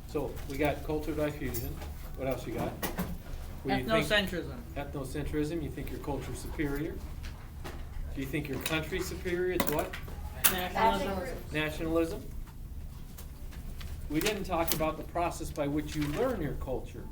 So we got cultural diffusion. What else you got? What do you think? Ethnocentrism. Ethnocentrism. You think your culture's superior? Do you think your country's superior to what? Nationalism. Nationalism. We didn't talk about the process by which you learn your culture.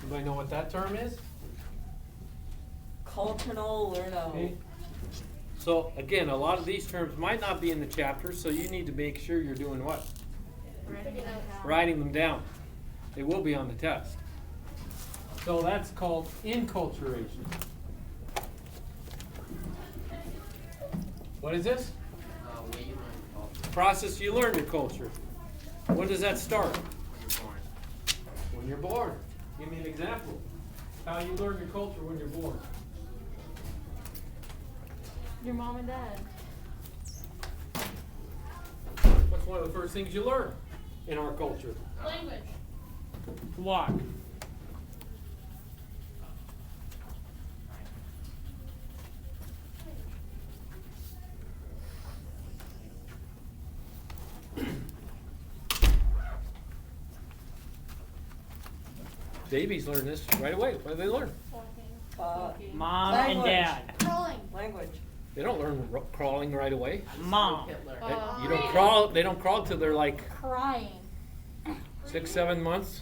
Anybody know what that term is? Cultural learno. Okay. So again, a lot of these terms might not be in the chapter, so you need to make sure you're doing what? Writing them down. They will be on the test. So that's called inculturation. What is this? When you learn culture. Process you learn your culture. When does that start? When you're born. When you're born. Give me an example. How you learn your culture when you're born. Your mom and dad. What's one of the first things you learn in our culture? Language. Walk. Babies learn this right away. What do they learn? Mom Language. and dad. Crawling. Language. They don't learn crawling right away. Mom. You don't crawl. They don't crawl till they're like Crying. 6, 7 months.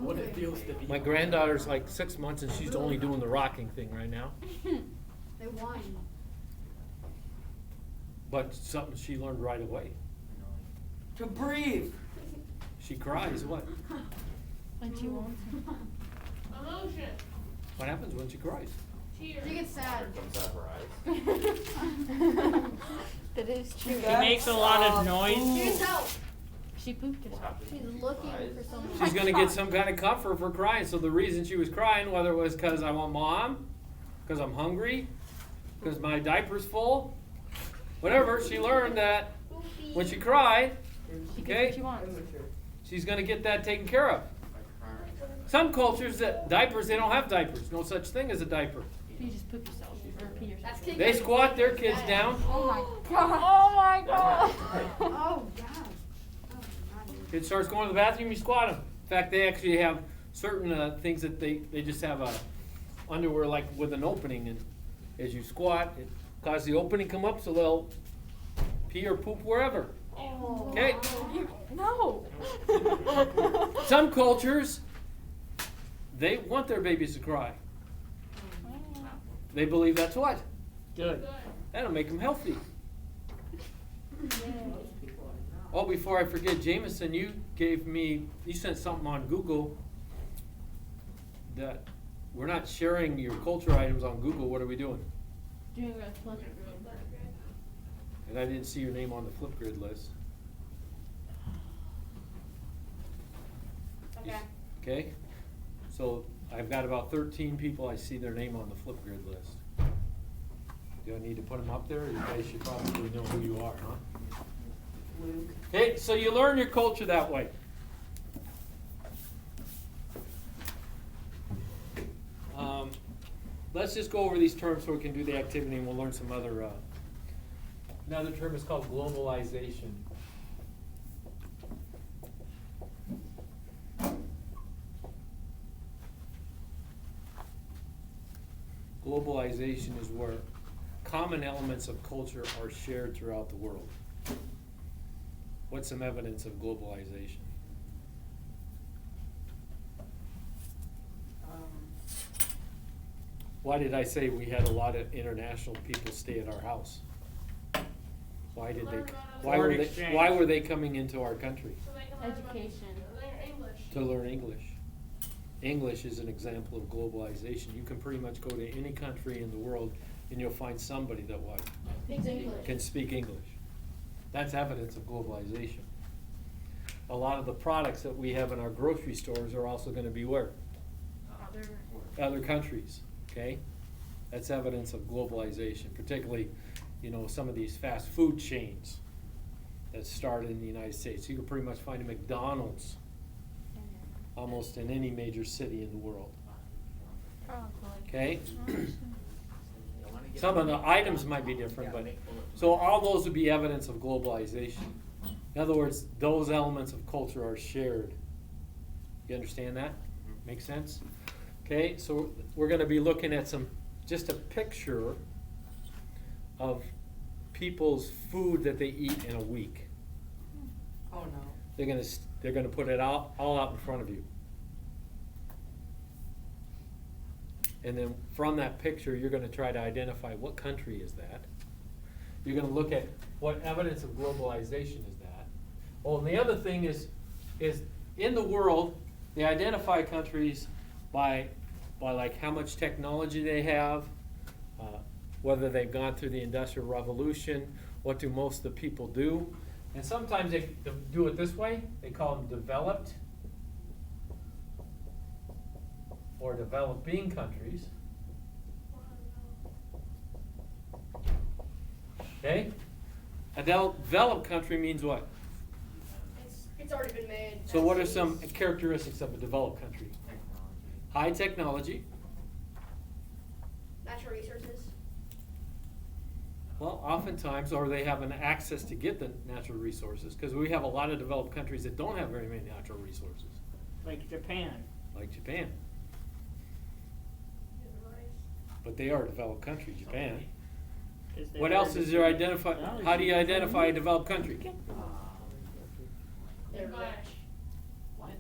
What it feels to be. My granddaughter's like 6 months, and she's only doing the rocking thing right now. They whine. But something she learned right away. To breathe. She cries. What? When she wants. Emotion. What happens when she cries? She gets sad. Comes out of her eyes. That is true. She makes a lot of She noise. needs help. She pooped it What out. happens She's when she looking cries? for someone. She's gonna get some kind of comfort for crying. So the reason she was crying, whether it was because I want mom, because I'm hungry, because my diaper's full, whatever, she learned that when she cried, She okay, gets what she wants. she's gonna get that taken care of. Some cultures that diapers, they don't have diapers. No such thing as a diaper. You just poop yourself or pee yourself. They squat their kids down. Oh my god. Oh my god. Oh, God. Kid starts going to the bathroom, you squat them. In fact, they actually have certain things that they just have a underwear like with an opening, and as you squat, it causes the opening come up so they'll pee or poop wherever. Oh. Okay. No. Some cultures, they want their babies to cry. They believe that's what? Good. That'll make them healthy. Oh, before I forget, Jameson, you sent something on Google that we're not sharing your culture items on Google. What are we doing? Doing a flip. And I didn't see your name on the Flipgrid list. Okay. Okay? So I've got about 13 people I see their name on the Flipgrid list. Do I need to put them up there? You guys should probably know who you are, huh? Luke. Okay, so you learn your culture that way. Let's just go over these terms so we can do the activity, and we'll learn some other. Another term is called globalization. Globalization is where common elements of culture are shared throughout the world. What's some evidence of globalization? Why did I say we had a lot of international people stay at our house? Why did they? Foreign exchange. Why were they coming into our country? So they can learn about- Education. learn English. To learn English. English is an example of globalization. You can pretty much go to any country in the world and you'll find somebody that what? Speaks English. Can speak English. That's evidence of globalization. A lot of the products that we have in our grocery stores are also going to be where? Other countries, okay? That's evidence of globalization, particularly, some of these fast food chains that started in the United States. You can pretty much find a McDonald's almost in any major city in the world, okay? Some of the items might be different, but, so all those would be evidence of globalization. In other words, those elements of culture are shared You understand that? Make sense? Okay, so we're gonna be looking at just a picture of people's food that they eat in a week. Oh, no. They're gonna put it all out in front of you. And then from that picture, you're gonna try to identify what country is that. You're gonna look at what evidence of globalization is that. Oh, and the other thing is in the world, they identify countries by like how much technology they have, whether they've gone through the Industrial Revolution, what do most of the people do. And sometimes they do it this way, they call them developed or developing countries. Okay? A developed country means what? It's already been made. So what are some characteristics of a developed country? Technology. High technology. Natural resources. Well, oftentimes, or they have an access to get the natural resources, because we have a lot of developed countries that don't have very many natural resources, Like Japan. like Japan. And rice. But they are a developed country, Japan. 'Cause they What were else is there identify? No, How do you identify a developed country? They're What? rich. Like,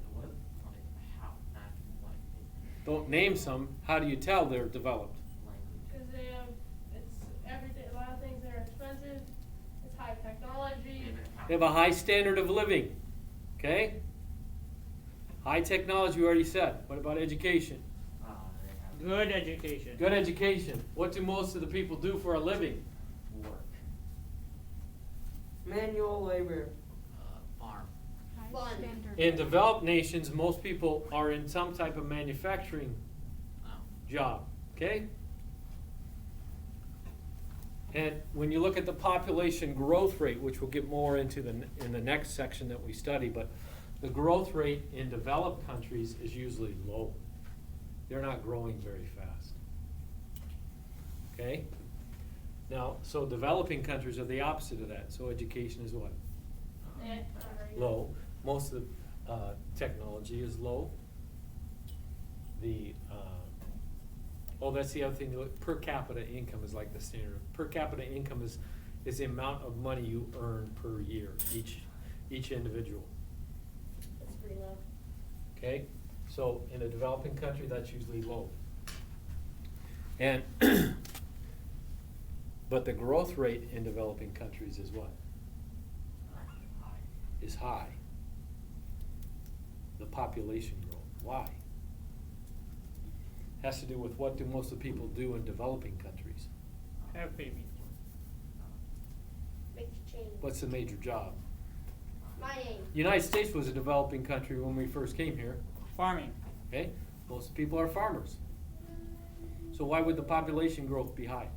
how? Not, like, Don't name some. How do you tell they're developed? language. Because they have, it's everything, a lot of things that are expensive. It's high technology. And how- They have a high standard of living. Okay? High technology, we already said. What about education? They have Good education. Good education. What do most of the people do for a living? work, Manual labor. farm. Fun. In developed nations, most people are in some type of manufacturing Oh. job, okay? And when you look at the population growth rate, which we'll get more into in the next section that we study, but the growth rate in developed countries is usually low. They're not growing very fast. Okay? Now, so developing countries are the opposite of that. So education is what? Yeah, not very good. Low. Most of the technology is low. That's the other thing. Per capita income is like the standard. Per capita income is the amount of money you earn per year, each individual. That's pretty low. Okay? So in a developing country, that's usually low. And but the growth rate in developing countries is what? Is high. The population growth. Why? Has to do with what do most of the people do in developing countries. Have babies. Make the change. What's the major job? Mining. United States was a developing country when we first came here. Farming. Okay? Most people are farmers. So why would the population growth be high?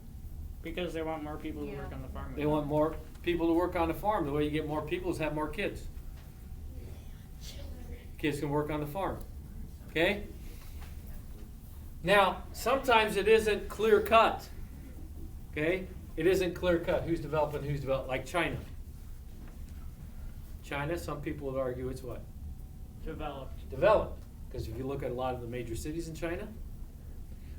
Because they want more people to work on the farm. with They them. want more people to work on the farm. The way you get more people is have more kids. Kids can work on the farm. Okay? Now, sometimes it isn't clear cut. Okay? It isn't clear cut who's developing, like China. China, some people would argue it's what? Developed. Developed. Because if you look at a lot of the major cities in China,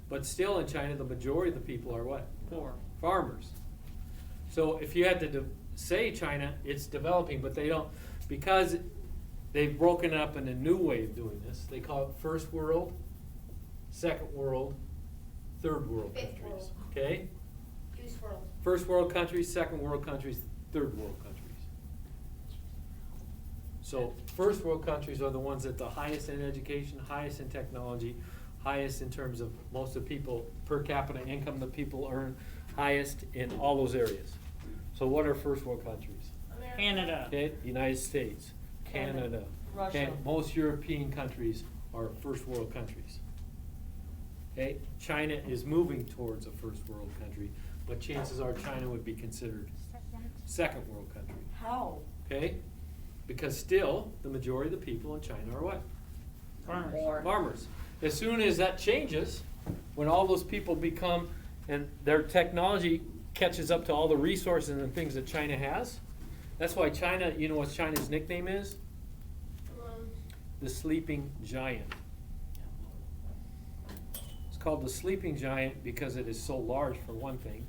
but still in China, the majority of the people are what? Poor. Farmers. So if you had to say China, it's developing, but they don't, because they've broken it up in a new way of doing this. They call it first world, second world, third world Fifth countries. world. Okay? Juice world. First world countries, second world countries, third world countries. So first world countries are the ones that the highest in education, highest in technology, highest in terms of most of the people, per capita income that people earn, highest in all those areas. So what are first world countries? America. Canada. Okay, United States, Canada. Russia. Okay, most European countries are first world countries. Okay, China is moving towards a first world country, but chances are China would be considered second world country. How? Okay? Because still, the majority of the people in China are what? Farmers. More. Farmers. As soon as that changes, when all those people become, and their technology catches up to all the resources and things that China has, that's why China, you know what China's nickname is? Alone. the sleeping giant. It's called the sleeping giant because it is so large, for one thing.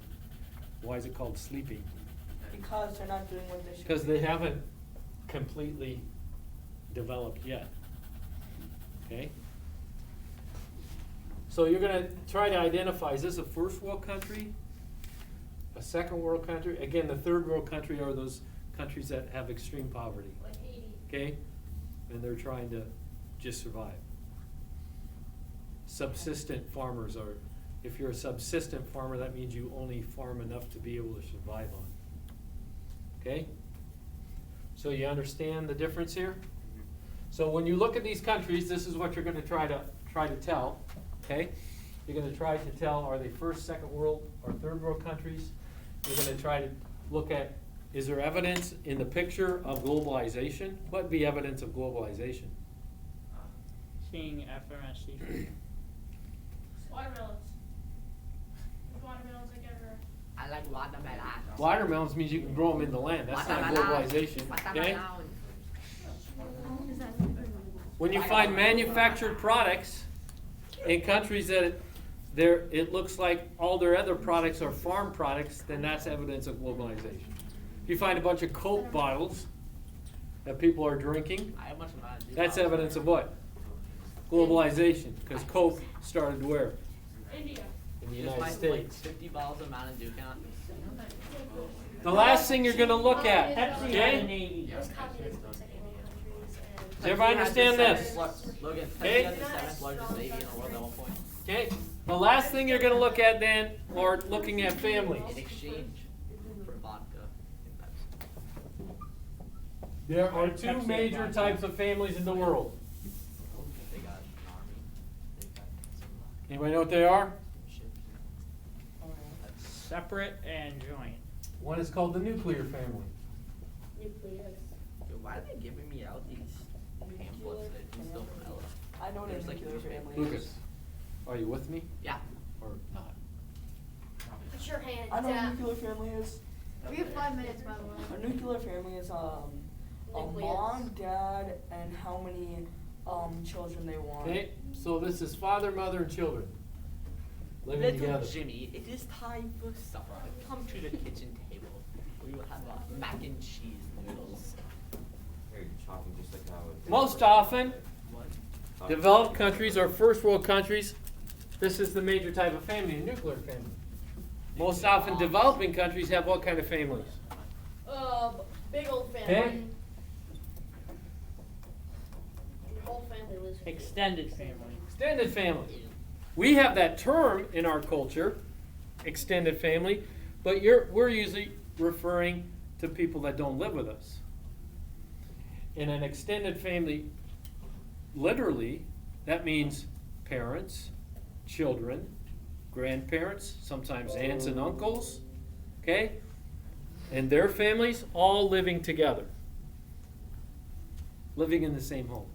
Why is it called sleeping? Because they're not doing what they should. Because they haven't completely developed yet. Okay? So you're going to try to identify, is this a first world country? A second world country? Again, the third world country are those countries that have extreme poverty. Like Haiti. Okay? And they're trying to just survive. Subsistent farmers are, if you're a subsistent farmer, that means you only farm enough to be able to survive on. Okay? So you understand the difference here? So when you look at these countries, this is what you're going to try to tell. Okay? You're going to try to tell, are they first, second world, or third world countries? You're going to try to look at, is there evidence in the picture of globalization? What would be evidence of globalization? Seeing FMSC food. Watermelons. There's watermelons like everywhere. I like watermelon. Watermelons means you can grow them in the land. That's not globalization. Okay? When you find manufactured products in countries that it looks like all their other products are farm products, then that's evidence of globalization. If you find a bunch of Coke bottles that people are drinking, that's evidence of what? Globalization, because Coke started where? India. In the Just United like States. 50 bottles of Mountain Dew count. The last thing you're going to look at, Pepsi had a okay? Navy. There's communism in second world countries and. Does everybody understand this? Logan, Okay. Pepsi had the 7th largest navy in the world at one point. Okay? The last thing you're going to look at then, or looking at families. In exchange for vodka and Pepsi. There are Pepsi two and major vodka. types of families in the world. They got an army. They got some Anybody know what they are? ships. Separate and joint. One is called the nuclear family. Nucleus. Dude, why are they giving me out these pamphlets that can still vanilla? I know what a There's like nuclear three. family Lucas, is. are you with me Yeah. or not? Put your hand I know what a down. nuclear family is. We have 5 minutes, by the way. A nuclear family is a Nucleus. mom, dad, and how many children they want. Okay, so this is father, mother, and children living Little together. Jimmy, it is time for supper. Come to the kitchen table. We will have mac and cheese noodles. Here, you're chopping just like how it. Most often, What? developed countries or first world countries, this is the major type of family, a nuclear family. Most often, developing countries have what kind of families? Big old family. Okay. The whole family lives here. Extended family. Extended family. We have that term in our culture, extended family, but we're usually referring to people that don't live with us. In an extended family, literally, that means parents, children, grandparents, sometimes aunts and uncles, okay? And their families all living together, living in the same home.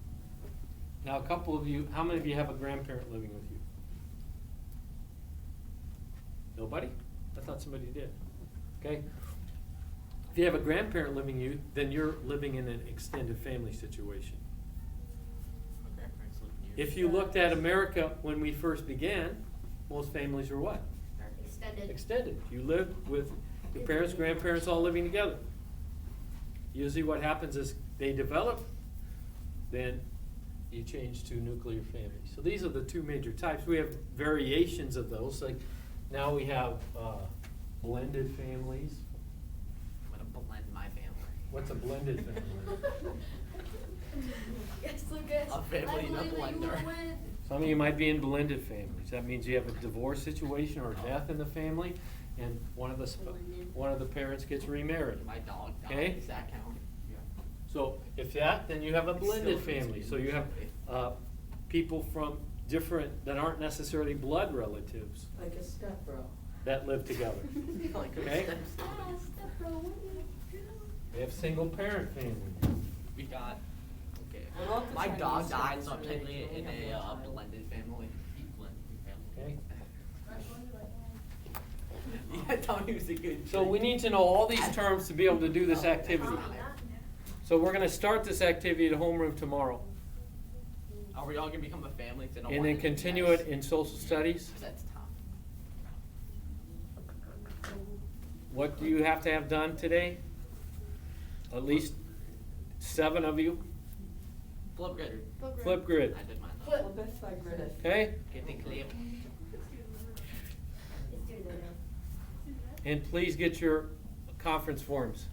Now, a couple of you, how many of you have a grandparent living with you? Nobody? I thought somebody did. Okay? If you have a grandparent living with you, then you're living in an extended family situation. My grandparents live near If you looked at America when we first began, most families are what? Extended. Extended. You live with your parents, grandparents all living together. Usually what happens is they develop, then you change to nuclear families. So these are the two major types. We have variations of those. Like now we have blended families. I'm gonna blend my family. What's a blended family? Yes, Lucas. A family in a blender. Some of you might be in blended families. That means you have a divorce situation or a death in the family, and one of the parents gets remarried. My dog died. Okay. Does that count? So if that, then you have a blended family. So you have people from different, that aren't necessarily blood relatives Like a stepbro. that live together. Like Okay. steps. They have single parent families. We got. Okay. What about the My Chinese dog died, families? so I'm Are they technically in doing a a blended family. Okay. Yeah, tell me who's a good. So we need to know all these terms to be able to do this activity. So we're going to start this activity at homeroom tomorrow. Are we all gonna become a family? 'Cause I don't And want then to- continue it in social studies. 'Cause that's tough. What do you have to have done today? At least 7 of you. Flip grid. Flip grid. I did mine though. Flip. Flip side grid. Okay? Get the clip. Let's do that. And please get your conference forms.